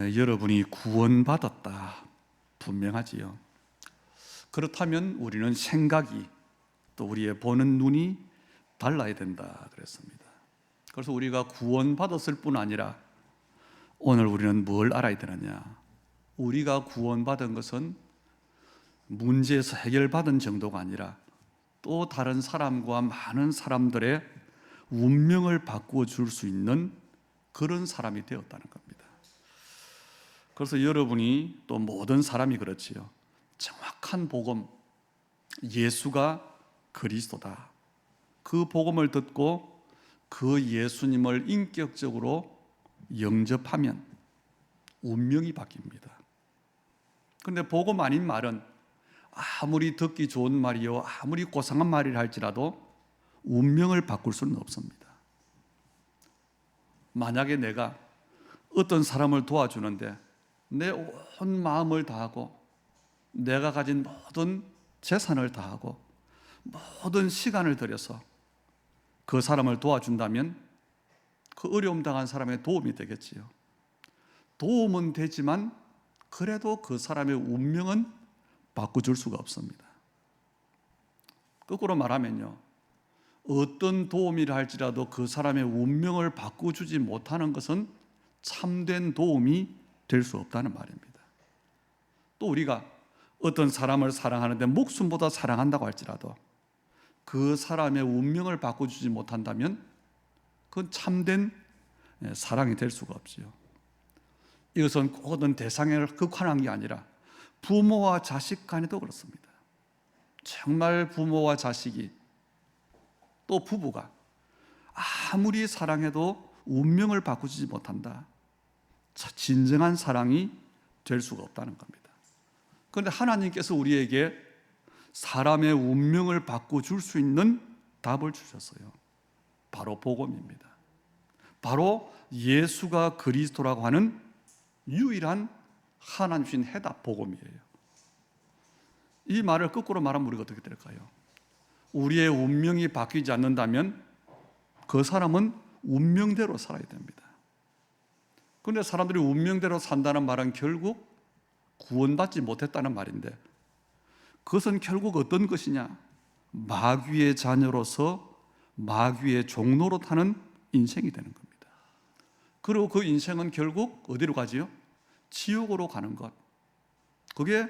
여러분이 구원받았다 분명하지요. 그렇다면 우리는 생각이 또 우리의 보는 눈이 달라야 된다 그랬습니다. 그래서 우리가 구원받았을 뿐 아니라 오늘 우리는 뭘 알아야 되느냐? 우리가 구원받은 것은 문제에서 해결받은 정도가 아니라 또 다른 사람과 많은 사람들의 운명을 바꾸어 줄 수 있는 그런 사람이 되었다는 겁니다. 그래서 여러분이 또 모든 사람이 그렇지요. 정확한 복음, 예수가 그리스도다. 그 복음을 듣고 그 예수님을 인격적으로 영접하면 운명이 바뀝니다. 그런데 복음 아닌 말은 아무리 듣기 좋은 말이요, 아무리 고상한 말이라 할지라도 운명을 바꿀 수는 없습니다. 만약에 내가 어떤 사람을 도와주는데 내 온 마음을 다하고 내가 가진 모든 재산을 다하고 모든 시간을 들여서 그 사람을 도와준다면 그 어려움 당한 사람의 도움이 되겠지요. 도움은 되지만 그래도 그 사람의 운명은 바꿔줄 수가 없습니다. 거꾸로 말하면요, 어떤 도움이라 할지라도 그 사람의 운명을 바꿔주지 못하는 것은 참된 도움이 될 수 없다는 말입니다. 또 우리가 어떤 사람을 사랑하는데 목숨보다 사랑한다고 할지라도 그 사람의 운명을 바꿔주지 못한다면 그건 참된 사랑이 될 수가 없지요. 이것은 꼭 어떤 대상을 극한한 게 아니라 부모와 자식 간에도 그렇습니다. 정말 부모와 자식이 또 부부가 아무리 사랑해도 운명을 바꾸지 못한다. 진정한 사랑이 될 수가 없다는 겁니다. 그런데 하나님께서 우리에게 사람의 운명을 바꿔줄 수 있는 답을 주셨어요. 바로 복음입니다. 바로 예수가 그리스도라고 하는 유일한 하나님 주신 해답 복음이에요. 이 말을 거꾸로 말하면 우리가 어떻게 될까요? 우리의 운명이 바뀌지 않는다면 그 사람은 운명대로 살아야 됩니다. 그런데 사람들이 운명대로 산다는 말은 결국 구원받지 못했다는 말인데, 그것은 결국 어떤 것이냐? 마귀의 자녀로서 마귀의 종로로 타는 인생이 되는 겁니다. 그리고 그 인생은 결국 어디로 가지요? 지옥으로 가는 것. 그게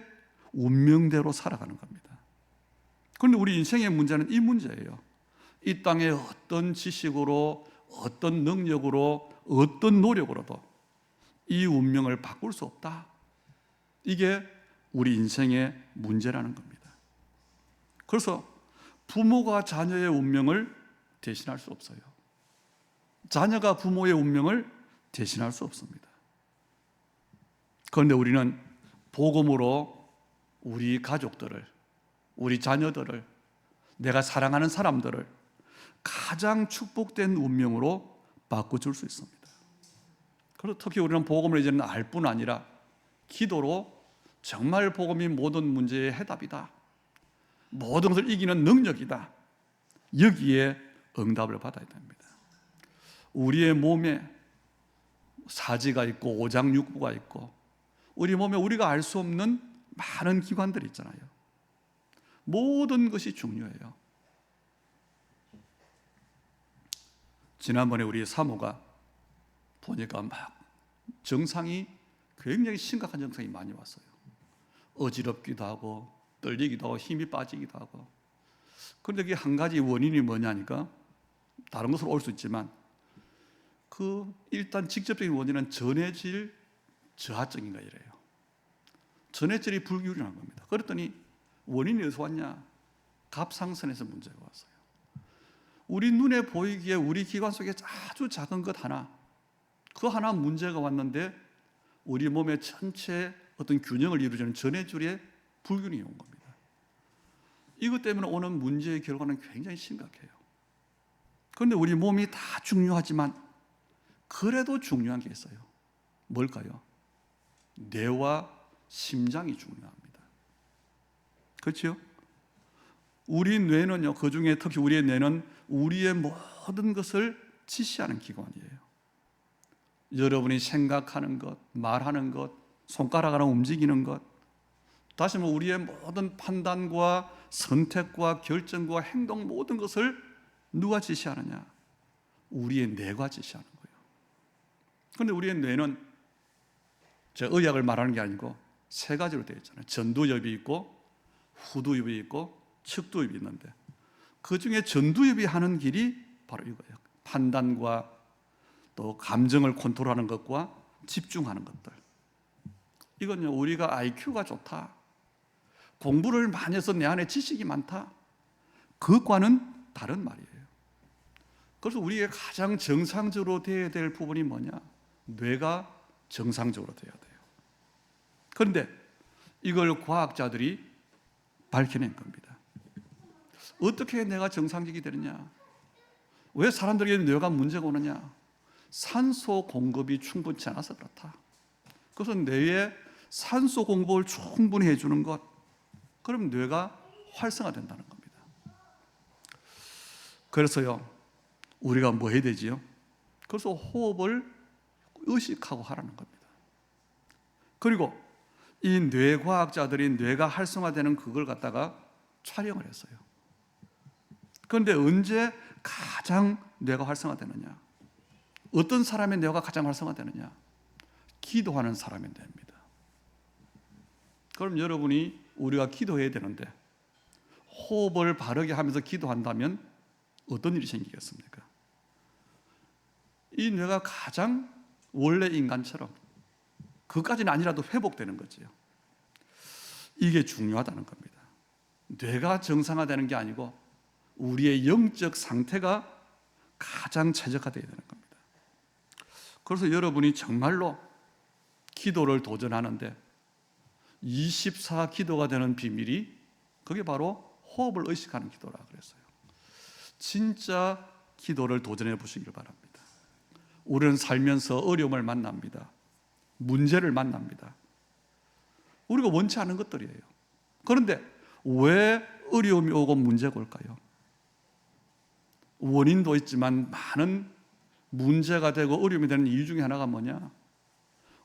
운명대로 살아가는 겁니다. 그런데 우리 인생의 문제는 이 문제예요. 이 땅에 어떤 지식으로, 어떤 능력으로, 어떤 노력으로도 이 운명을 바꿀 수 없다. 이게 우리 인생의 문제라는 겁니다. 그래서 부모가 자녀의 운명을 대신할 수 없어요. 자녀가 부모의 운명을 대신할 수 없습니다. 그런데 우리는 복음으로 우리 가족들을, 우리 자녀들을, 내가 사랑하는 사람들을 가장 축복된 운명으로 바꿔줄 수 있습니다. 그리고 특히 우리는 복음을 이제는 알 뿐 아니라 기도로 정말 복음이 모든 문제의 해답이다, 모든 것을 이기는 능력이다, 여기에 응답을 받아야 됩니다. 우리의 몸에 사지가 있고 오장육부가 있고 우리 몸에 우리가 알 수 없는 많은 기관들이 있잖아요. 모든 것이 중요해요. 지난번에 우리 사모가 보니까 막 증상이 굉장히 심각한 증상이 많이 왔어요. 어지럽기도 하고 떨리기도 하고 힘이 빠지기도 하고. 그런데 그게 한 가지 원인이 뭐냐니까 다른 것으로 올 수 있지만 일단 직접적인 원인은 전해질 저하증인가 이래요. 전해질이 불균형한 겁니다. 그랬더니 원인이 어디서 왔냐? 갑상선에서 문제가 왔어요. 우리 눈에 보이기에 우리 기관 속에 아주 작은 것 하나, 그 하나 문제가 왔는데 우리 몸의 전체 어떤 균형을 이루어주는 전해줄에 불균형이 온 겁니다. 이것 때문에 오는 문제의 결과는 굉장히 심각해요. 그런데 우리 몸이 다 중요하지만 그래도 중요한 게 있어요. 뭘까요? 뇌와 심장이 중요합니다. 그렇죠? 우리 뇌는요, 그 중에 특히 우리의 뇌는 우리의 모든 것을 지시하는 기관이에요. 여러분이 생각하는 것, 말하는 것, 손가락 하나 움직이는 것, 다시 우리의 모든 판단과 선택과 결정과 행동 모든 것을 누가 지시하느냐? 우리의 뇌가 지시하는 거예요. 그런데 우리의 뇌는 제 의학을 말하는 게 아니고 세 가지로 되어 있잖아요. 전두엽이 있고 후두엽이 있고 측두엽이 있는데 그 중에 전두엽이 하는 길이 바로 이거예요. 판단과 또 감정을 컨트롤하는 것과 집중하는 것들. 이건요, 우리가 IQ가 좋다, 공부를 많이 해서 내 안에 지식이 많다, 그것과는 다른 말이에요. 그래서 우리의 가장 정상적으로 되어야 될 부분이 뭐냐? 뇌가 정상적으로 되어야 돼요. 그런데 이걸 과학자들이 밝혀낸 겁니다. 어떻게 뇌가 정상적이 되느냐? 왜 사람들에게 뇌가 문제가 오느냐? 산소 공급이 충분치 않아서 그렇다. 그래서 뇌에 산소 공급을 충분히 해주는 것, 그럼 뇌가 활성화된다는 겁니다. 그래서요, 우리가 뭐 해야 되지요? 그래서 호흡을 의식하고 하라는 겁니다. 그리고 이 뇌과학자들이 뇌가 활성화되는 그걸 갖다가 촬영을 했어요. 그런데 언제 가장 뇌가 활성화되느냐? 어떤 사람의 뇌가 가장 활성화되느냐? 기도하는 사람의 뇌입니다. 그럼 여러분이 우리가 기도해야 되는데 호흡을 바르게 하면서 기도한다면 어떤 일이 생기겠습니까? 이 뇌가 가장 원래 인간처럼, 그까지는 아니라도 회복되는 거지요. 이게 중요하다는 겁니다. 뇌가 정상화되는 게 아니고 우리의 영적 상태가 가장 최적화되어야 되는 겁니다. 그래서 여러분이 정말로 기도를 도전하는데 24 기도가 되는 비밀이 그게 바로 호흡을 의식하는 기도라 그랬어요. 진짜 기도를 도전해 보시길 바랍니다. 우리는 살면서 어려움을 만납니다. 문제를 만납니다. 우리가 원치 않은 것들이에요. 그런데 왜 어려움이 오고 문제가 올까요? 원인도 있지만 많은 문제가 되고 어려움이 되는 이유 중에 하나가 뭐냐?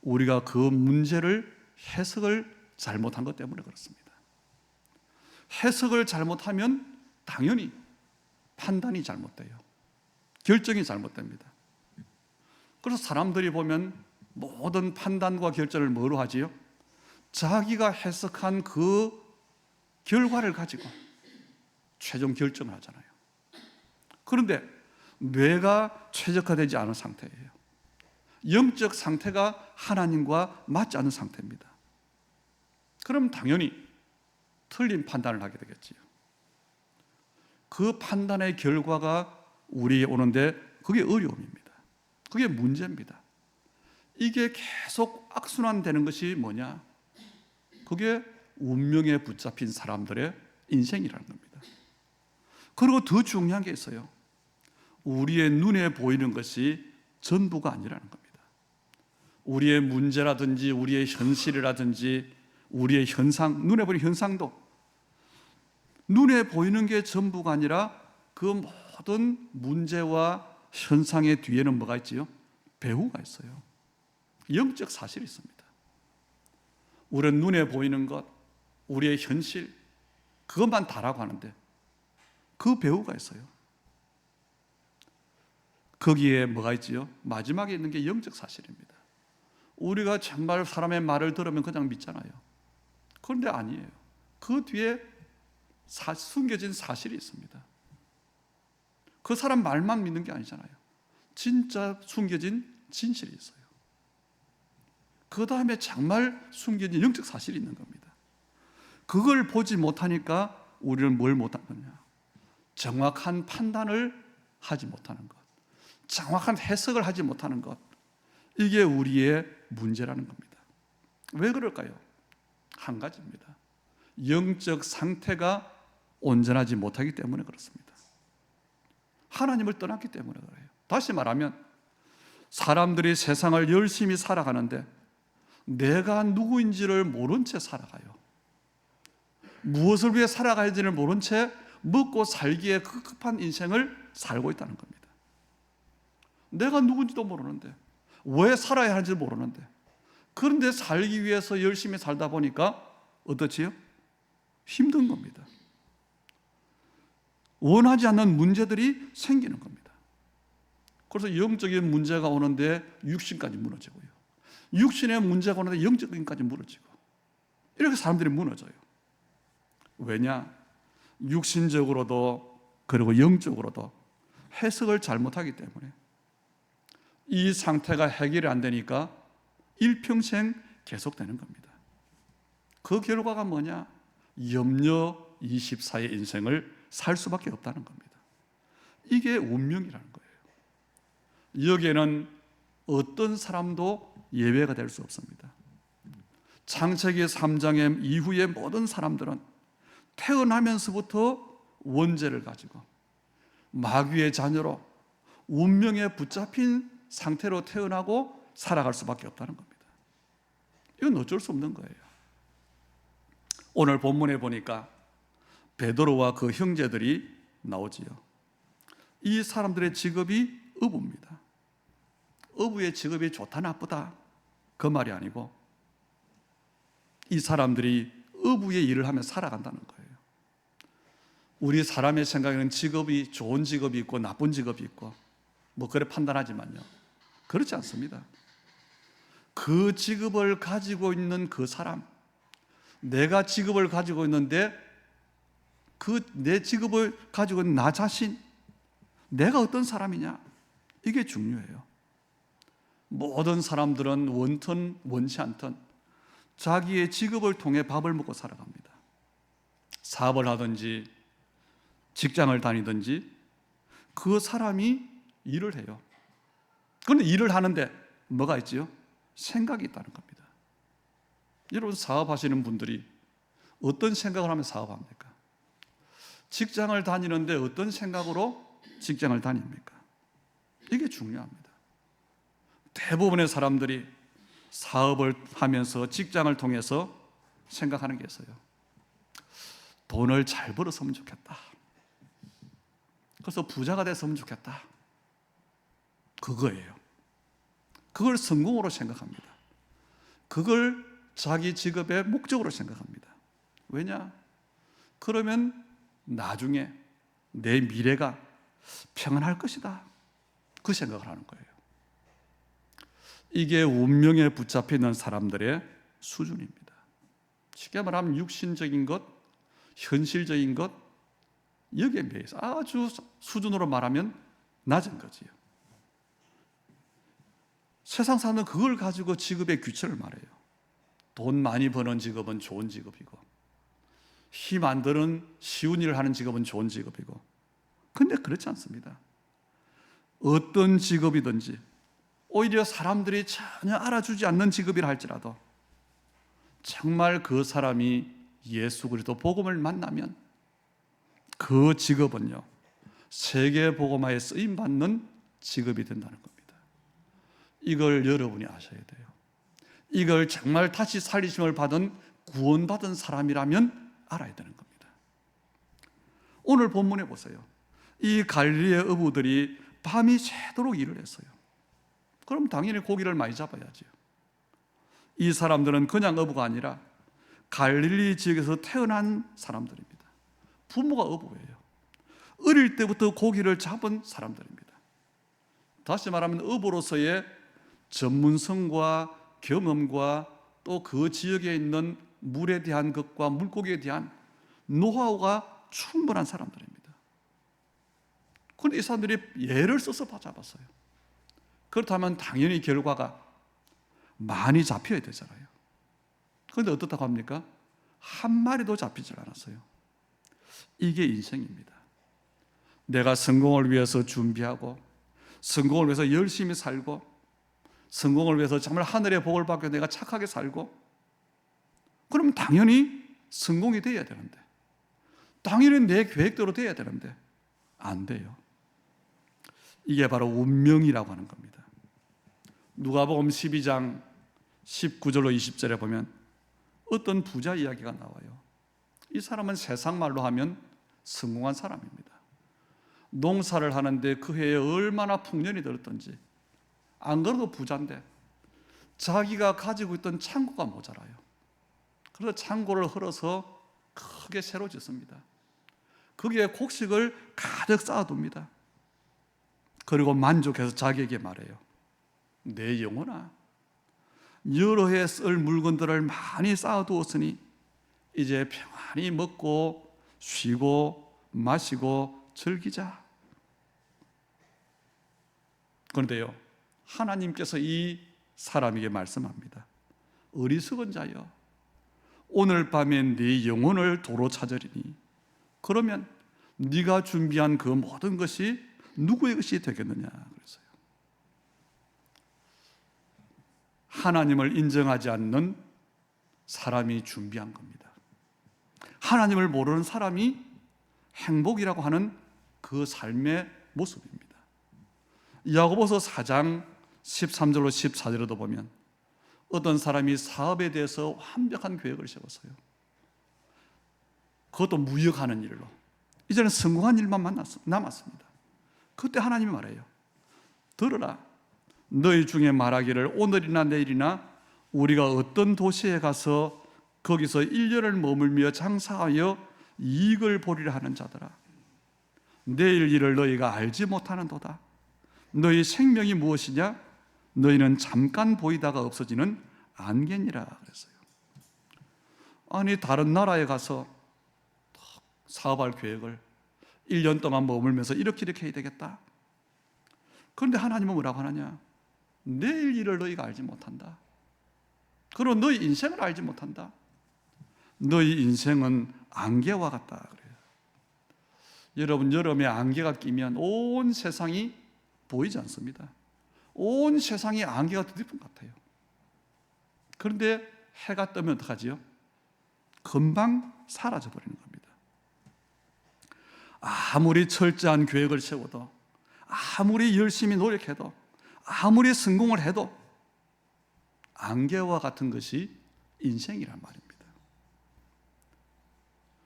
우리가 그 문제를 해석을 잘못한 것 때문에 그렇습니다. 해석을 잘못하면 당연히 판단이 잘못돼요. 결정이 잘못됩니다. 그래서 사람들이 보면 모든 판단과 결정을 뭐로 하지요? 자기가 해석한 그 결과를 가지고 최종 결정을 하잖아요. 그런데 뇌가 최적화되지 않은 상태예요. 영적 상태가 하나님과 맞지 않는 상태입니다. 그럼 당연히 틀린 판단을 하게 되겠지요. 그 판단의 결과가 우리에게 오는데 그게 어려움입니다. 그게 문제입니다. 이게 계속 악순환되는 것이 뭐냐? 그게 운명에 붙잡힌 사람들의 인생이라는 겁니다. 그리고 더 중요한 게 있어요. 우리의 눈에 보이는 것이 전부가 아니라는 겁니다. 우리의 문제라든지 우리의 현실이라든지 우리의 현상, 눈에 보이는 현상도 눈에 보이는 게 전부가 아니라 그 모든 문제와 현상의 뒤에는 뭐가 있지요? 배후가 있어요. 영적 사실이 있습니다. 우리는 눈에 보이는 것, 우리의 현실, 그것만 다라고 하는데 그 배후가 있어요. 거기에 뭐가 있지요? 마지막에 있는 게 영적 사실입니다. 우리가 정말 사람의 말을 들으면 그냥 믿잖아요. 그런데 아니에요. 그 뒤에 숨겨진 사실이 있습니다. 그 사람 말만 믿는 게 아니잖아요. 진짜 숨겨진 진실이 있어요. 그 다음에 정말 숨겨진 영적 사실이 있는 겁니다. 그걸 보지 못하니까 우리는 뭘 못하느냐? 정확한 판단을 하지 못하는 것, 정확한 해석을 하지 못하는 것, 이게 우리의 문제라는 겁니다. 왜 그럴까요? 한 가지입니다. 영적 상태가 온전하지 못하기 때문에 그렇습니다. 하나님을 떠났기 때문에 그래요. 다시 말하면 사람들이 세상을 열심히 살아가는데 내가 누구인지를 모른 채 살아가요. 무엇을 위해 살아가야지를 모른 채 먹고 살기에 급급한 인생을 살고 있다는 겁니다. 내가 누군지도 모르는데 왜 살아야 하는지 모르는데, 그런데 살기 위해서 열심히 살다 보니까 어떻지요? 힘든 겁니다. 원하지 않는 문제들이 생기는 겁니다. 그래서 영적인 문제가 오는데 육신까지 무너지고요, 육신의 문제가 오는데 영적인까지 무너지고, 이렇게 사람들이 무너져요. 왜냐? 육신적으로도 그리고 영적으로도 해석을 잘못하기 때문에 이 상태가 해결이 안 되니까 일평생 계속되는 겁니다. 그 결과가 뭐냐? 염려 24의 인생을 살 수밖에 없다는 겁니다. 이게 운명이라는 거예요. 여기에는 어떤 사람도 예외가 될 수 없습니다. 창세기 3장의 이후의 모든 사람들은 태어나면서부터 원죄를 가지고 마귀의 자녀로 운명에 붙잡힌 상태로 태어나고 살아갈 수밖에 없다는 겁니다. 이건 어쩔 수 없는 거예요. 오늘 본문에 보니까 베드로와 그 형제들이 나오지요. 이 사람들의 직업이 어부입니다. 어부의 직업이 좋다 나쁘다 그 말이 아니고, 이 사람들이 어부의 일을 하며 살아간다는 거예요. 우리 사람의 생각에는 직업이 좋은 직업이 있고 나쁜 직업이 있고 뭐 그래 판단하지만요, 그렇지 않습니다. 그 직업을 가지고 있는 그 사람, 내가 직업을 가지고 있는데 그 내 직업을 가지고 있는 나 자신, 내가 어떤 사람이냐, 이게 중요해요. 모든 사람들은 원튼 원치 않든 자기의 직업을 통해 밥을 먹고 살아갑니다. 사업을 하든지 직장을 다니든지 그 사람이 일을 해요. 그런데 일을 하는데 뭐가 있지요? 생각이 있다는 겁니다. 여러분, 사업하시는 분들이 어떤 생각을 하면 사업합니까? 직장을 다니는데 어떤 생각으로 직장을 다닙니까? 이게 중요합니다. 대부분의 사람들이 사업을 하면서 직장을 통해서 생각하는 게 있어요. 돈을 잘 벌었으면 좋겠다. 그래서 부자가 됐으면 좋겠다. 그거예요. 그걸 성공으로 생각합니다. 그걸 자기 직업의 목적으로 생각합니다. 왜냐? 그러면 나중에 내 미래가 평안할 것이다, 그 생각을 하는 거예요. 이게 운명에 붙잡혀 있는 사람들의 수준입니다. 쉽게 말하면 육신적인 것, 현실적인 것, 여기에 비해서 아주 수준으로 말하면 낮은 거지요. 세상 사람은 그걸 가지고 직업의 규칙을 말해요. 돈 많이 버는 직업은 좋은 직업이고, 힘 안 드는 쉬운 일을 하는 직업은 좋은 직업이고, 근데 그렇지 않습니다. 어떤 직업이든지 오히려 사람들이 전혀 알아주지 않는 직업이라 할지라도 정말 그 사람이 예수 그리스도 복음을 만나면 그 직업은요, 세계 복음화에 쓰임 받는 직업이 된다는 겁니다. 이걸 여러분이 아셔야 돼요. 이걸 정말 다시 살리심을 받은 구원받은 사람이라면 알아야 되는 겁니다. 오늘 본문에 보세요. 이 갈릴리의 어부들이 밤이 새도록 일을 했어요. 그럼 당연히 고기를 많이 잡아야죠. 이 사람들은 그냥 어부가 아니라 갈릴리 지역에서 태어난 사람들입니다. 부모가 어부예요. 어릴 때부터 고기를 잡은 사람들입니다. 다시 말하면 어부로서의 전문성과 경험과 또 그 지역에 있는 물에 대한 것과 물고기에 대한 노하우가 충분한 사람들입니다. 그런데 이 사람들이 예를 써서 잡았어요. 그렇다면 당연히 결과가 많이 잡혀야 되잖아요. 그런데 어떻다고 합니까? 한 마리도 잡히질 않았어요. 이게 인생입니다. 내가 성공을 위해서 준비하고, 성공을 위해서 열심히 살고, 성공을 위해서 정말 하늘의 복을 받고 내가 착하게 살고, 그러면 당연히 성공이 돼야 되는데, 당연히 내 계획대로 돼야 되는데 안 돼요. 이게 바로 운명이라고 하는 겁니다. 누가복음 12장 19절로 20절에 보면 어떤 부자 이야기가 나와요. 이 사람은 세상 말로 하면 성공한 사람입니다. 농사를 하는데 그 해에 얼마나 풍년이 들었던지 안 그래도 부자인데 자기가 가지고 있던 창고가 모자라요. 그래서 창고를 헐어서 크게 새로 짓습니다. 거기에 곡식을 가득 쌓아둡니다. 그리고 만족해서 자기에게 말해요. 내 영혼아, 여러 해 쓸 물건들을 많이 쌓아두었으니 이제 평안히 먹고 쉬고 마시고 즐기자. 그런데요, 하나님께서 이 사람에게 말씀합니다. 어리석은 자여, 오늘 밤에 네 영혼을 도로 찾으리니 그러면 네가 준비한 그 모든 것이 누구의 것이 되겠느냐 그랬어요. 하나님을 인정하지 않는 사람이 준비한 겁니다. 하나님을 모르는 사람이 행복이라고 하는 그 삶의 모습입니다. 야고보서 4장 13절로 14절에도 보면 어떤 사람이 사업에 대해서 완벽한 계획을 세웠어요. 그것도 무역하는 일로. 이제는 성공한 일만 남았습니다. 그때 하나님이 말해요. 들으라. 너희 중에 말하기를 오늘이나 내일이나 우리가 어떤 도시에 가서 거기서 1년을 머물며 장사하여 이익을 보리라 하는 자들아. 내일 일을 너희가 알지 못하는도다. 너희 생명이 무엇이냐? 너희는 잠깐 보이다가 없어지는 안개니라 그랬어요. 아니 다른 나라에 가서 사업할 계획을 1년 동안 머물면서 이렇게 해야 되겠다. 그런데 하나님은 뭐라고 하느냐? 내일 일을 너희가 알지 못한다. 그리고 너희 인생을 알지 못한다. 너희 인생은 안개와 같다 그래요. 여러분, 여름에 안개가 끼면 온 세상이 보이지 않습니다. 온 세상이 안개가 뒤덮은 것 같아요. 그런데 해가 뜨면 어떡하지요? 금방 사라져버리는 겁니다. 아무리 철저한 계획을 세워도, 아무리 열심히 노력해도, 아무리 성공을 해도 안개와 같은 것이 인생이란 말입니다.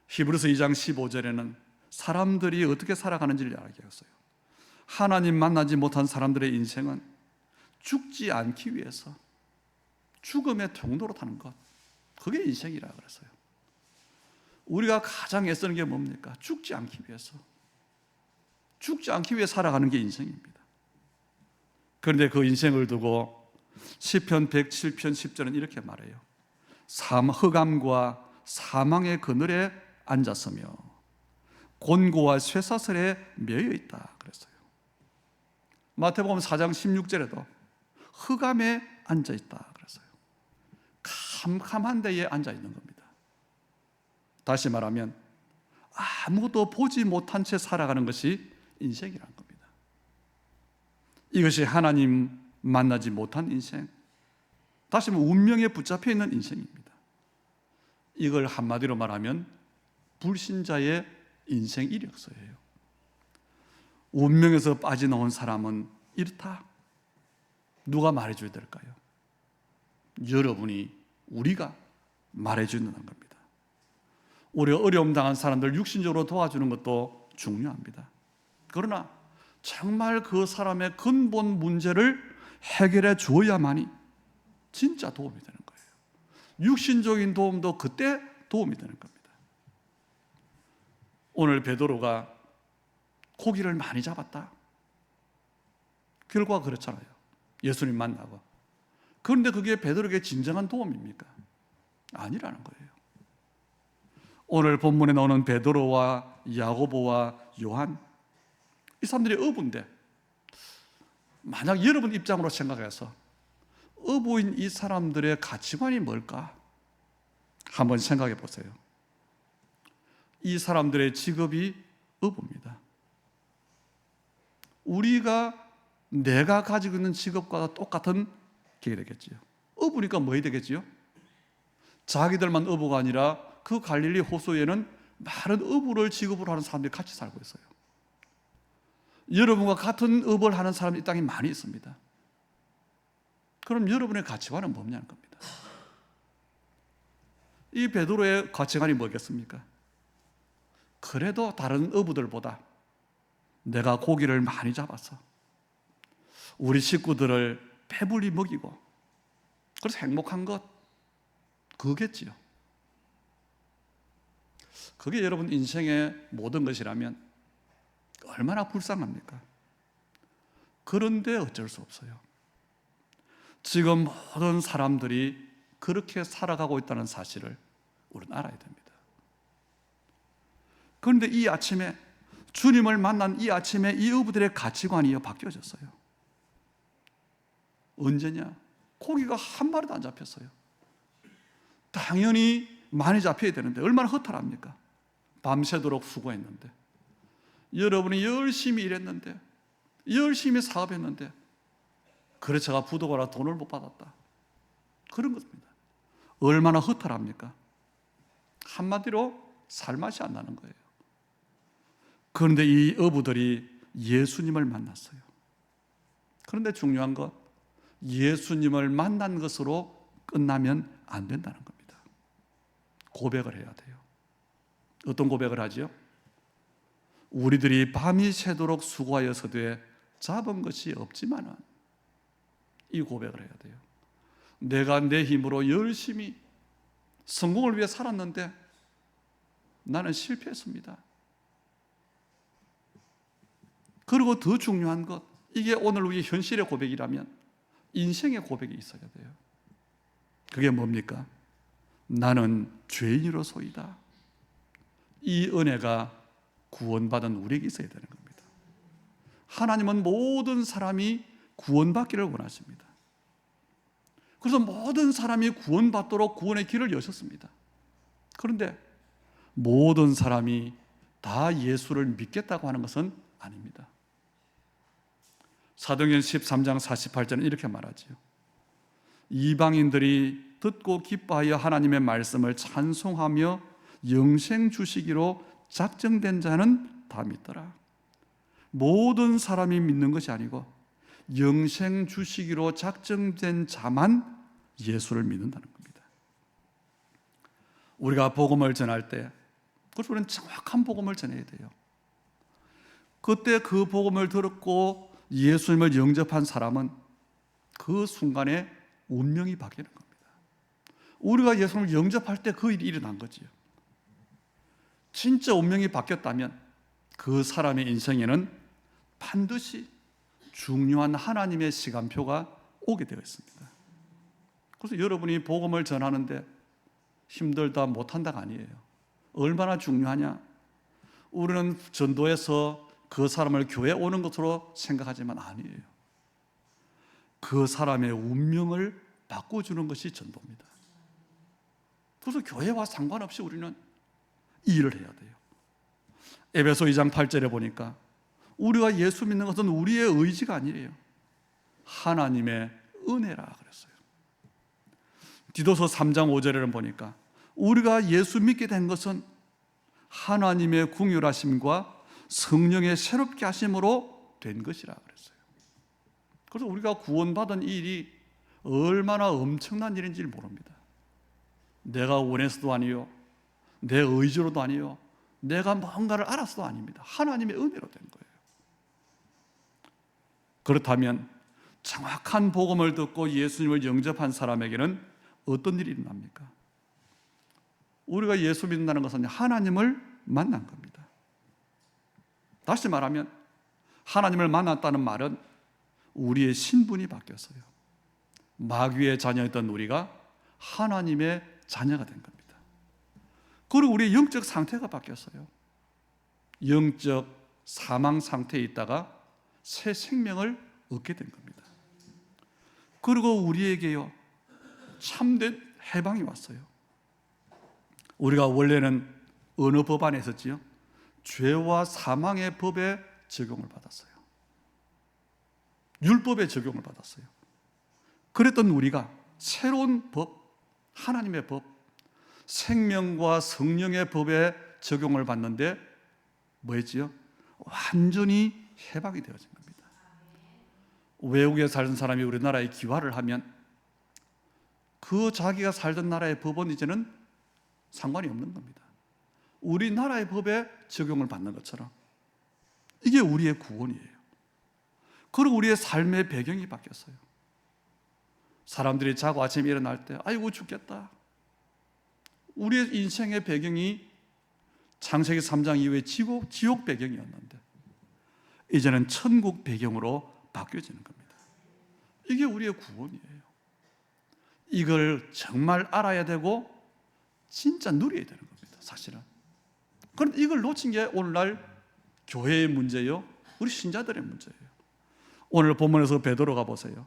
히브리서 2장 15절에는 사람들이 어떻게 살아가는지를 이야기했어요. 하나님 만나지 못한 사람들의 인생은 죽지 않기 위해서 죽음의 통로로 타는 것, 그게 인생이라 그랬어요. 우리가 가장 애쓰는 게 뭡니까? 죽지 않기 위해서. 죽지 않기 위해 살아가는 게 인생입니다. 그런데 그 인생을 두고 시편 107편 10절은 이렇게 말해요. 흑암과 사망의 그늘에 앉았으며 곤고와 쇠사슬에 매여 있다 그랬어요. 마태복음 4장 16절에도 흑암에 앉아 있다 그랬어요. 캄캄한 데에 앉아 있는 겁니다. 다시 말하면 아무도 보지 못한 채 살아가는 것이 인생이란 겁니다. 이것이 하나님 만나지 못한 인생, 다시 말하면 운명에 붙잡혀 있는 인생입니다. 이걸 한마디로 말하면 불신자의 인생 이력서예요. 운명에서 빠져나온 사람은 이렇다. 누가 말해줘야 될까요? 여러분이, 우리가 말해주는 겁니다. 우리 어려움 당한 사람들 육신적으로 도와주는 것도 중요합니다. 그러나 정말 그 사람의 근본 문제를 해결해 주어야만이 진짜 도움이 되는 거예요. 육신적인 도움도 그때 도움이 되는 겁니다. 오늘 베드로가 고기를 많이 잡았다. 결과가 그렇잖아요. 예수님 만나고. 그런데 그게 베드로에게 진정한 도움입니까? 아니라는 거예요. 오늘 본문에 나오는 베드로와 야고보와 요한, 이 사람들이 어부인데 만약 여러분 입장으로 생각해서 어부인 이 사람들의 가치관이 뭘까? 한번 생각해 보세요. 이 사람들의 직업이 어부입니다. 내가 가지고 있는 직업과 똑같은 게 되겠지요. 어부니까 뭐 해야 되겠지요? 자기들만 어부가 아니라 그 갈릴리 호수에는 많은 어부를 직업으로 하는 사람들이 같이 살고 있어요. 여러분과 같은 업을 하는 사람이 이 땅에 많이 있습니다. 그럼 여러분의 가치관은 뭐냐는 겁니다. 이 베드로의 가치관이 뭐겠습니까? 그래도 다른 어부들보다 내가 고기를 많이 잡아서 우리 식구들을 배불리 먹이고 그래서 행복한 것 그거겠지요. 그게 여러분 인생의 모든 것이라면 얼마나 불쌍합니까? 그런데 어쩔 수 없어요. 지금 모든 사람들이 그렇게 살아가고 있다는 사실을 우리는 알아야 됩니다. 그런데 이 아침에 주님을 만난 이 아침에 이 어부들의 가치관이 바뀌어졌어요. 언제냐? 고기가 한 마리도 안 잡혔어요. 당연히 많이 잡혀야 되는데 얼마나 허탈합니까? 밤새도록 수고했는데, 여러분이 열심히 일했는데, 열심히 사업했는데, 그래 제가 부도가라 돈을 못 받았다. 그런 것입니다. 얼마나 허탈합니까? 한마디로 살맛이 안 나는 거예요. 그런데 이 어부들이 예수님을 만났어요. 그런데 중요한 것, 예수님을 만난 것으로 끝나면 안 된다는 겁니다. 고백을 해야 돼요. 어떤 고백을 하죠? 우리들이 밤이 새도록 수고하여서도 잡은 것이 없지만은, 이 고백을 해야 돼요. 내가 내 힘으로 열심히 성공을 위해 살았는데 나는 실패했습니다. 그리고 더 중요한 것, 이게 오늘 우리 현실의 고백이라면 인생의 고백이 있어야 돼요. 그게 뭡니까? 나는 죄인으로소이다. 이 은혜가 구원받은 우리에게 있어야 되는 겁니다. 하나님은 모든 사람이 구원받기를 원하십니다. 그래서 모든 사람이 구원받도록 구원의 길을 여셨습니다. 그런데 모든 사람이 다 예수를 믿겠다고 하는 것은 아닙니다. 사도행전 13장 48절은 이렇게 말하지요. 이방인들이 듣고 기뻐하여 하나님의 말씀을 찬송하며 영생 주시기로 작정된 자는 다 믿더라. 모든 사람이 믿는 것이 아니고 영생 주시기로 작정된 자만 예수를 믿는다는 겁니다. 우리가 복음을 전할 때, 그래서 우리는 정확한 복음을 전해야 돼요. 그때 그 복음을 들었고 예수님을 영접한 사람은 그 순간에 운명이 바뀌는 겁니다. 우리가 예수님을 영접할 때 그 일이 일어난 거지요. 진짜 운명이 바뀌었다면 그 사람의 인생에는 반드시 중요한 하나님의 시간표가 오게 되어 있습니다. 그래서 여러분이 복음을 전하는데 힘들다 못한다가 아니에요. 얼마나 중요하냐? 우리는 전도해서 그 사람을 교회에 오는 것으로 생각하지만 아니에요. 그 사람의 운명을 바꿔주는 것이 전도입니다. 그래서 교회와 상관없이 우리는 이 일을 해야 돼요. 에베소 2장 8절에 보니까 우리가 예수 믿는 것은 우리의 의지가 아니에요. 하나님의 은혜라 그랬어요. 디도서 3장 5절에는 보니까 우리가 예수 믿게 된 것은 하나님의 긍휼하심과 성령의 새롭게 하심으로 된 것이라 그랬어요. 그래서 우리가 구원받은 이 일이 얼마나 엄청난 일인지 모릅니다. 내가 원해서도 아니요, 내 의지로도 아니요, 내가 뭔가를 알아서도 아닙니다. 하나님의 은혜로 된 거예요. 그렇다면 정확한 복음을 듣고 예수님을 영접한 사람에게는 어떤 일이 일어납니까? 우리가 예수 믿는다는 것은 하나님을 만난 겁니다. 다시 말하면 하나님을 만났다는 말은 우리의 신분이 바뀌었어요. 마귀의 자녀였던 우리가 하나님의 자녀가 된 겁니다. 그리고 우리의 영적 상태가 바뀌었어요. 영적 사망 상태에 있다가 새 생명을 얻게 된 겁니다. 그리고 우리에게요, 참된 해방이 왔어요. 우리가 원래는 어느 법 안에 있었지요? 죄와 사망의 법에 적용을 받았어요. 율법에 적용을 받았어요. 그랬던 우리가 새로운 법, 하나님의 법, 생명과 성령의 법에 적용을 받는데 뭐였지요? 완전히 해방이 되어진 겁니다. 외국에 살던 사람이 우리나라에 귀화를 하면 그 자기가 살던 나라의 법은 이제는 상관이 없는 겁니다. 우리나라의 법에 적용을 받는 것처럼 이게 우리의 구원이에요. 그리고 우리의 삶의 배경이 바뀌었어요. 사람들이 자고 아침에 일어날 때 아이고 죽겠다. 우리의 인생의 배경이 창세기 3장 이후에 지옥 배경이었는데 이제는 천국 배경으로 바뀌어지는 겁니다. 이게 우리의 구원이에요. 이걸 정말 알아야 되고 진짜 누려야 되는 겁니다. 사실은. 그런데 이걸 놓친 게 오늘날 교회의 문제요, 우리 신자들의 문제예요. 오늘 본문에서 베드로가 보세요.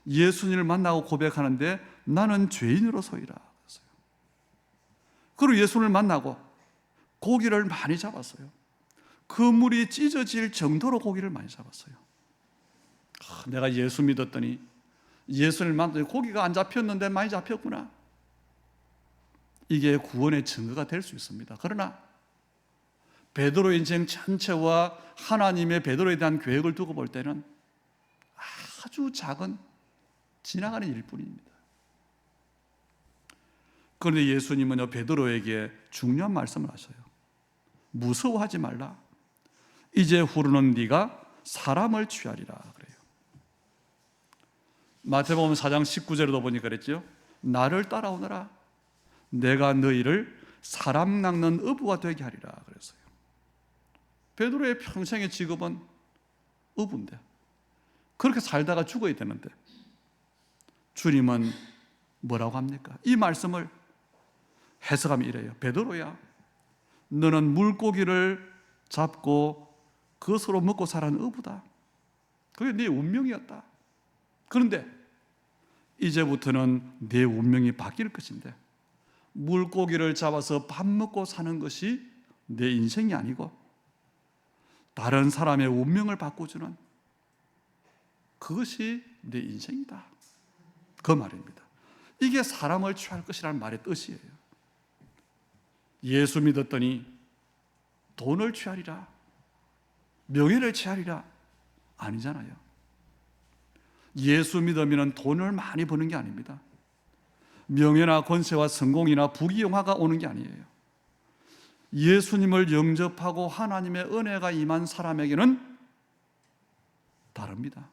예수님을 만나고 고백하는데 나는 죄인으로서이라 그랬어요. 그리고 예수님을 만나고 고기를 많이 잡았어요. 그물이 찢어질 정도로 고기를 많이 잡았어요. 내가 예수 믿었더니 예수님을 만났더니 고기가 안 잡혔는데 많이 잡혔구나. 이게 구원의 증거가 될 수 있습니다. 그러나 베드로의 인생 전체와 하나님의 베드로에 대한 계획을 두고 볼 때는 아주 작은 지나가는 일뿐입니다. 그런데 예수님은 베드로에게 중요한 말씀을 하셔요. 무서워하지 말라. 이제 후로는 네가 사람을 취하리라 그래요. 마태복음 4장 19절에도 보니까 그랬죠. 나를 따라오너라. 내가 너희를 사람 낚는 어부가 되게 하리라 그랬어요. 베드로의 평생의 직업은 어부인데 그렇게 살다가 죽어야 되는데 주님은 뭐라고 합니까? 이 말씀을 해석하면 이래요. 베드로야, 너는 물고기를 잡고 그것으로 먹고 사는 어부다. 그게 네 운명이었다. 그런데 이제부터는 네 운명이 바뀔 것인데 물고기를 잡아서 밥 먹고 사는 것이 내 인생이 아니고 다른 사람의 운명을 바꿔주는 그것이 내 인생이다. 그 말입니다. 이게 사람을 취할 것이라는 말의 뜻이에요. 예수 믿었더니 돈을 취하리라, 명예를 취하리라 아니잖아요. 예수 믿으면 돈을 많이 버는 게 아닙니다. 명예나 권세와 성공이나 부귀영화가 오는 게 아니에요. 예수님을 영접하고 하나님의 은혜가 임한 사람에게는 다릅니다.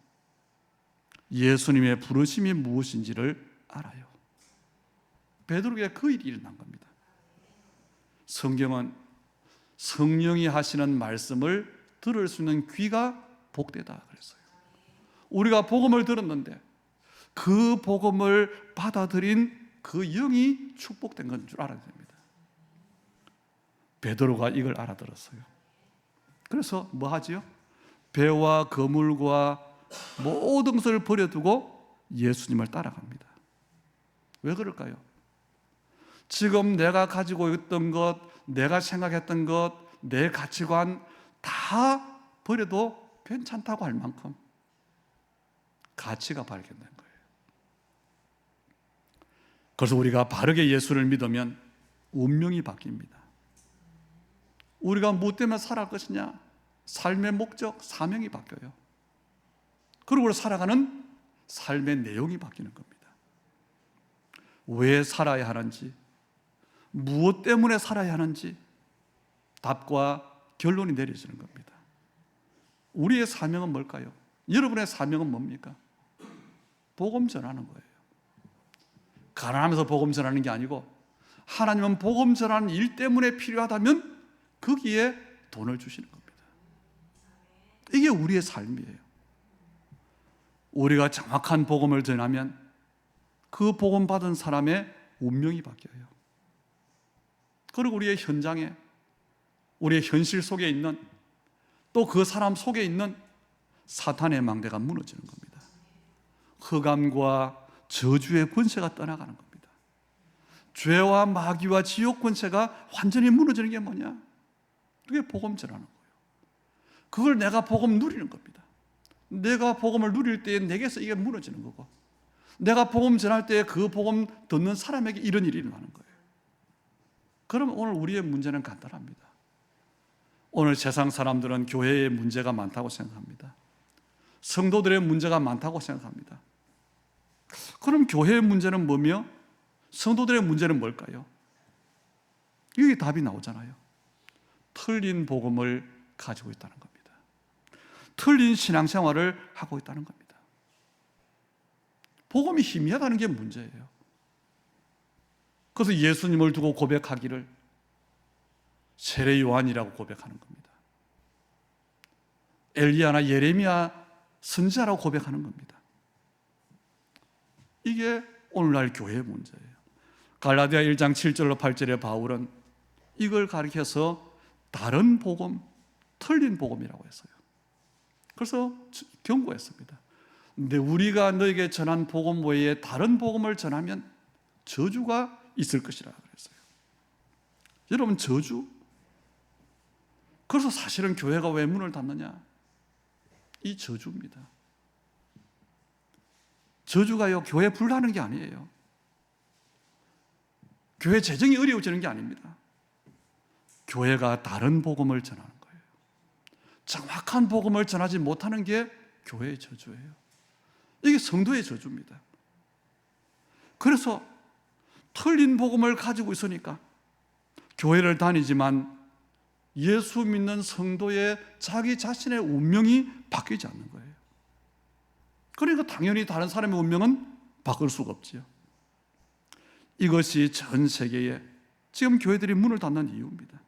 예수님의 부르심이 무엇인지를 알아요. 베드로에게 그 일이 일어난 겁니다. 성경은 성령이 하시는 말씀을 들을 수 있는 귀가 복되다 그랬어요. 우리가 복음을 들었는데 그 복음을 받아들인 그 영이 축복된 건 줄 알아야 됩니다. 베드로가 이걸 알아들었어요. 그래서 뭐 하지요? 배와 그물과 모든 것을 버려두고 예수님을 따라갑니다. 왜 그럴까요? 지금 내가 가지고 있던 것, 내가 생각했던 것, 내 가치관 다 버려도 괜찮다고 할 만큼 가치가 발견된 거예요. 그래서 우리가 바르게 예수를 믿으면 운명이 바뀝니다. 우리가 무엇 때문에 살아갈 것이냐? 삶의 목적, 사명이 바뀌어요. 그리고 살아가는 삶의 내용이 바뀌는 겁니다. 왜 살아야 하는지, 무엇 때문에 살아야 하는지 답과 결론이 내려지는 겁니다. 우리의 사명은 뭘까요? 여러분의 사명은 뭡니까? 복음 전하는 거예요. 가난하면서 복음 전하는 게 아니고 하나님은 복음 전하는 일 때문에 필요하다면 거기에 돈을 주시는 겁니다. 이게 우리의 삶이에요. 우리가 정확한 복음을 전하면 그 복음 받은 사람의 운명이 바뀌어요. 그리고 우리의 현장에, 우리의 현실 속에 있는 또 그 사람 속에 있는 사탄의 망대가 무너지는 겁니다. 흑암과 저주의 권세가 떠나가는 겁니다. 죄와 마귀와 지옥 권세가 완전히 무너지는 게 뭐냐? 그게 복음 전하는 거예요. 그걸 내가 복음 누리는 겁니다. 내가 복음을 누릴 때에 내게서 이게 무너지는 거고, 내가 복음 전할 때에 그 복음 듣는 사람에게 이런 일이 일어나는 거예요. 그럼 오늘 우리의 문제는 간단합니다. 오늘 세상 사람들은 교회의 문제가 많다고 생각합니다. 성도들의 문제가 많다고 생각합니다. 그럼 교회의 문제는 뭐며 성도들의 문제는 뭘까요? 여기 답이 나오잖아요. 틀린 복음을 가지고 있다는 겁니다. 틀린 신앙생활을 하고 있다는 겁니다. 복음이 희미하다는 게 문제예요. 그래서 예수님을 두고 고백하기를 세례 요한이라고 고백하는 겁니다. 엘리야나 예레미야 선지자라고 고백하는 겁니다. 이게 오늘날 교회의 문제예요. 갈라디아 1장 7절로 8절에 바울은 이걸 가리켜서 다른 복음, 틀린 복음이라고 했어요. 그래서 경고했습니다. 근데 우리가 너에게 전한 복음 외에 다른 복음을 전하면 저주가 있을 것이라 그랬어요. 여러분, 저주? 그래서 사실은 교회가 왜 문을 닫느냐? 이 저주입니다. 저주가요, 교회 불나는 게 아니에요. 교회 재정이 어려워지는 게 아닙니다. 교회가 다른 복음을 전하는 거예요. 정확한 복음을 전하지 못하는 게 교회의 저주예요. 이게 성도의 저주입니다. 그래서 틀린 복음을 가지고 있으니까 교회를 다니지만 예수 믿는 성도의 자기 자신의 운명이 바뀌지 않는 거예요. 그러니까 당연히 다른 사람의 운명은 바꿀 수가 없지요. 이것이 전 세계에 지금 교회들이 문을 닫는 이유입니다.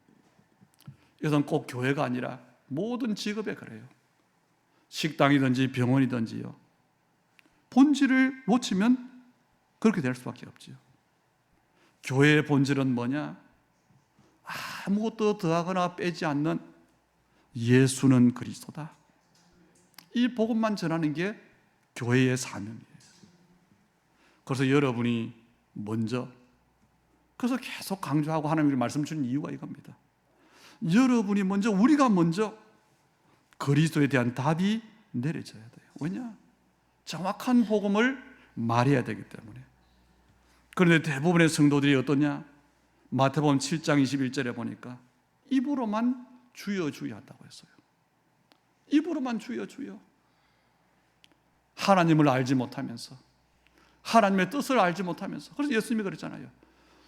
이것은 꼭 교회가 아니라 모든 직업에 그래요. 식당이든지 병원이든지요. 본질을 놓치면 그렇게 될 수밖에 없지요. 교회의 본질은 뭐냐? 아무것도 더하거나 빼지 않는 예수는 그리스도다. 이 복음만 전하는 게 교회의 사명이에요. 그래서 여러분이 먼저, 그래서 계속 강조하고 하나님이 말씀 주는 이유가 이겁니다. 여러분이 먼저, 우리가 먼저 그리스도에 대한 답이 내려져야 돼요. 왜냐? 정확한 복음을 말해야 되기 때문에. 그런데 대부분의 성도들이 어떠냐? 마태복음 7장 21절에 보니까 입으로만 주여 주여 한다고 했어요. 입으로만 주여 주여. 하나님을 알지 못하면서, 하나님의 뜻을 알지 못하면서. 그래서 예수님이 그랬잖아요.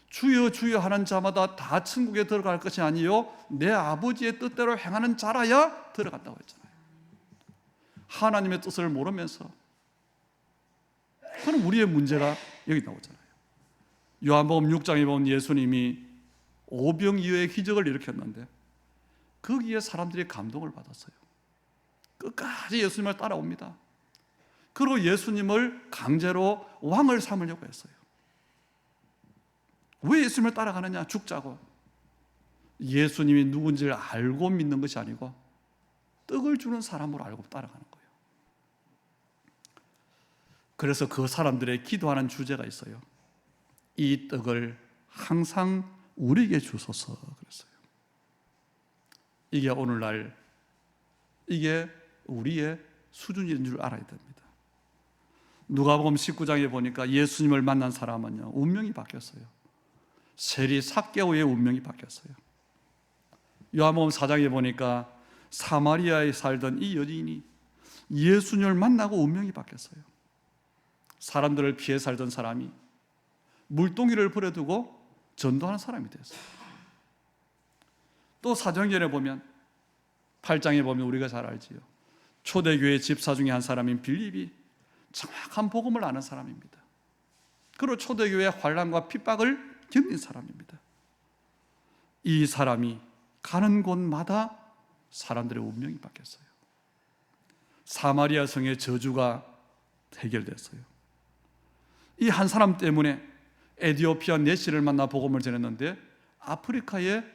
주여 주여 하는 자마다 다 천국에 들어갈 것이 아니요 내 아버지의 뜻대로 행하는 자라야 들어간다고 했잖아요. 하나님의 뜻을 모르면서. 그럼 우리의 문제가 여기 나오잖아요. 요한복음 6장에 보면 예수님이 오병이어의 기적을 일으켰는데 거기에 사람들이 감동을 받았어요. 끝까지 예수님을 따라옵니다. 그리고 예수님을 강제로 왕을 삼으려고 했어요. 왜 예수님을 따라가느냐? 죽자고. 예수님이 누군지를 알고 믿는 것이 아니고 떡을 주는 사람으로 알고 따라가는 거예요. 그래서 그 사람들의 기도하는 주제가 있어요. 이 떡을 항상 우리에게 주소서 그랬어요. 이게 오늘날 이게 우리의 수준인 줄 알아야 됩니다. 누가복음 19장에 보니까 예수님을 만난 사람은요, 운명이 바뀌었어요. 세리 삭개오의 운명이 바뀌었어요. 요한복음 4장에 보니까 사마리아에 살던 이 여인이 예수님을 만나고 운명이 바뀌었어요. 사람들을 피해 살던 사람이 물동이를 버려두고 전도하는 사람이 됐어요. 또 사도행전에 보면 8장에 보면 우리가 잘 알지요. 초대교회 집사 중에 한 사람인 빌립이 정확한 복음을 아는 사람입니다. 그리고 초대교회의 환난과 핍박을 견딘 사람입니다. 이 사람이 가는 곳마다 사람들의 운명이 바뀌었어요. 사마리아 성의 저주가 해결됐어요. 이 한 사람 때문에 에디오피아 네시를 만나 복음을 전했는데 아프리카의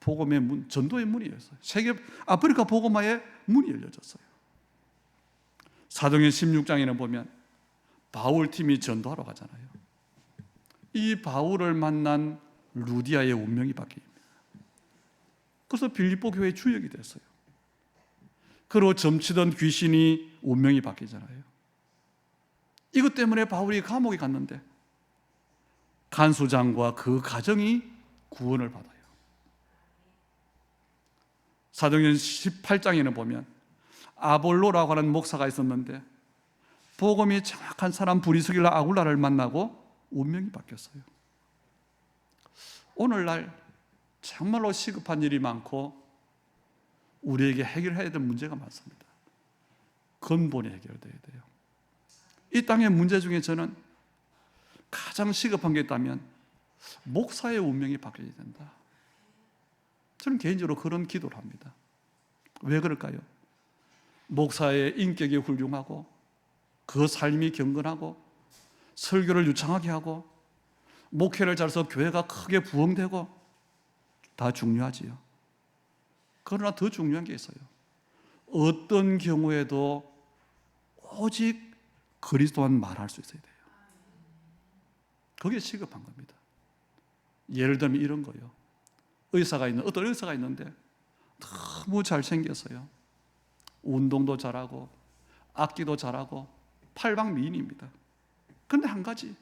복음의 문, 전도의 문이 열렸어요. 세계 아프리카 복음화의 문이 열려졌어요. 사도행전 16장에는 보면 바울 팀이 전도하러 가잖아요. 이 바울을 만난 루디아의 운명이 바뀝니다. 그래서 빌립보 교회의 주역이 됐어요. 그리고 점치던 귀신이 운명이 바뀌잖아요. 이것 때문에 바울이 감옥에 갔는데 간수장과 그 가정이 구원을 받아요. 사도행전 18장에는 보면 아볼로라고 하는 목사가 있었는데 복음이 정확한 사람 브리스길라 아굴라를 만나고 운명이 바뀌었어요. 오늘날 정말로 시급한 일이 많고 우리에게 해결해야 될 문제가 많습니다. 근본이 해결돼야 돼요. 이 땅의 문제 중에 저는 가장 시급한 게 있다면 목사의 운명이 바뀌어야 된다. 저는 개인적으로 그런 기도를 합니다. 왜 그럴까요? 목사의 인격이 훌륭하고 그 삶이 경건하고 설교를 유창하게 하고 목회를 잘해서 교회가 크게 부흥되고 다 중요하지요. 그러나 더 중요한 게 있어요. 어떤 경우에도 오직 그리스도만 말할 수 있어야 돼요. 그게 시급한 겁니다. 예를 들면 이런 거예요. 어떤 의사가 있는데 너무 잘생겼어요. 운동도 잘하고 악기도 잘하고 팔방미인입니다. 그런데 한 가지,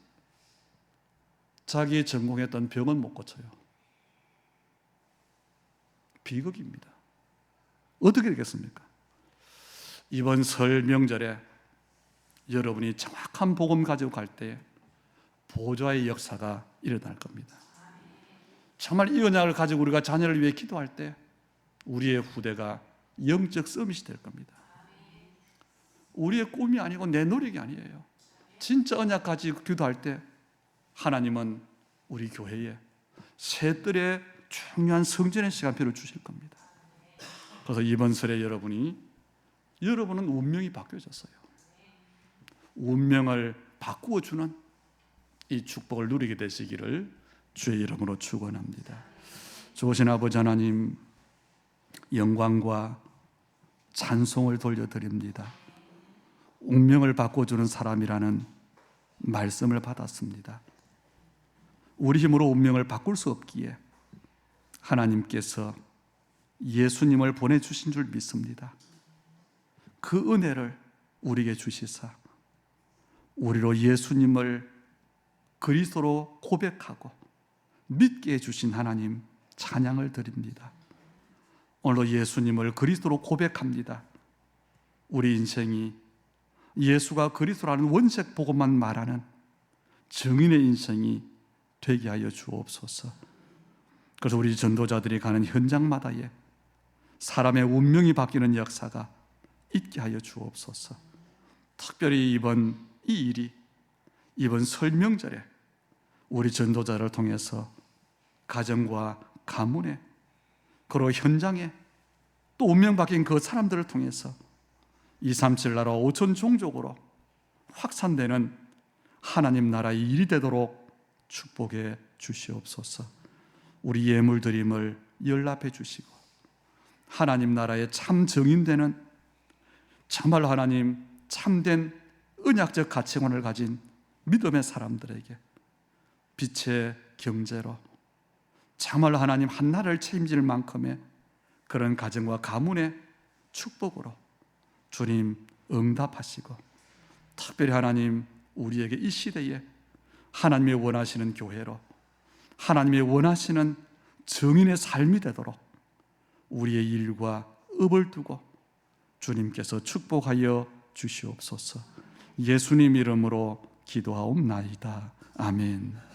자기 전공했던 병은 못 고쳐요. 비극입니다. 어떻게 되겠습니까? 이번 설 명절에 여러분이 정확한 복음 가지고 갈 때 보좌의 역사가 일어날 겁니다. 정말 이 언약을 가지고 우리가 자녀를 위해 기도할 때 우리의 후대가 영적 서밋이 될 겁니다. 우리의 꿈이 아니고 내 노력이 아니에요. 진짜 언약 가지고 기도할 때 하나님은 우리 교회에 새들의 중요한 성전의 시간표를 주실 겁니다. 그래서 이번 설에 여러분은 운명이 바뀌어졌어요. 운명을 바꾸어 주는 이 축복을 누리게 되시기를 주의 이름으로 축원합니다. 좋으신 아버지 하나님, 영광과 찬송을 돌려드립니다. 운명을 바꿔주는 사람이라는 말씀을 받았습니다. 우리 힘으로 운명을 바꿀 수 없기에 하나님께서 예수님을 보내주신 줄 믿습니다. 그 은혜를 우리에게 주시사 우리로 예수님을 그리스도로 고백하고 믿게 해주신 하나님 찬양을 드립니다. 오늘도 예수님을 그리스도로 고백합니다. 우리 인생이 예수가 그리스도라는 원색 복음만 말하는 증인의 인생이 되게 하여 주옵소서. 그래서 우리 전도자들이 가는 현장마다에 사람의 운명이 바뀌는 역사가 있게 하여 주옵소서. 특별히 이번 설 명절에 우리 전도자를 통해서 가정과 가문에, 그리고 현장에, 또 운명 바뀐 그 사람들을 통해서 237 나라 5천 종족으로 확산되는 하나님 나라의 일이 되도록 축복해 주시옵소서. 우리 예물 드림을 연락해 주시고 하나님 나라의 참 증인되는, 정말로 하나님 참된 언약적 가치관을 가진 믿음의 사람들에게 빛의 경제로 정말로 하나님 한나라를 책임질 만큼의 그런 가정과 가문의 축복으로 주님 응답하시고, 특별히 하나님 우리에게 이 시대에 하나님이 원하시는 교회로, 하나님이 원하시는 증인의 삶이 되도록 우리의 일과 업을 두고 주님께서 축복하여 주시옵소서. 예수님 이름으로 기도하옵나이다. 아멘.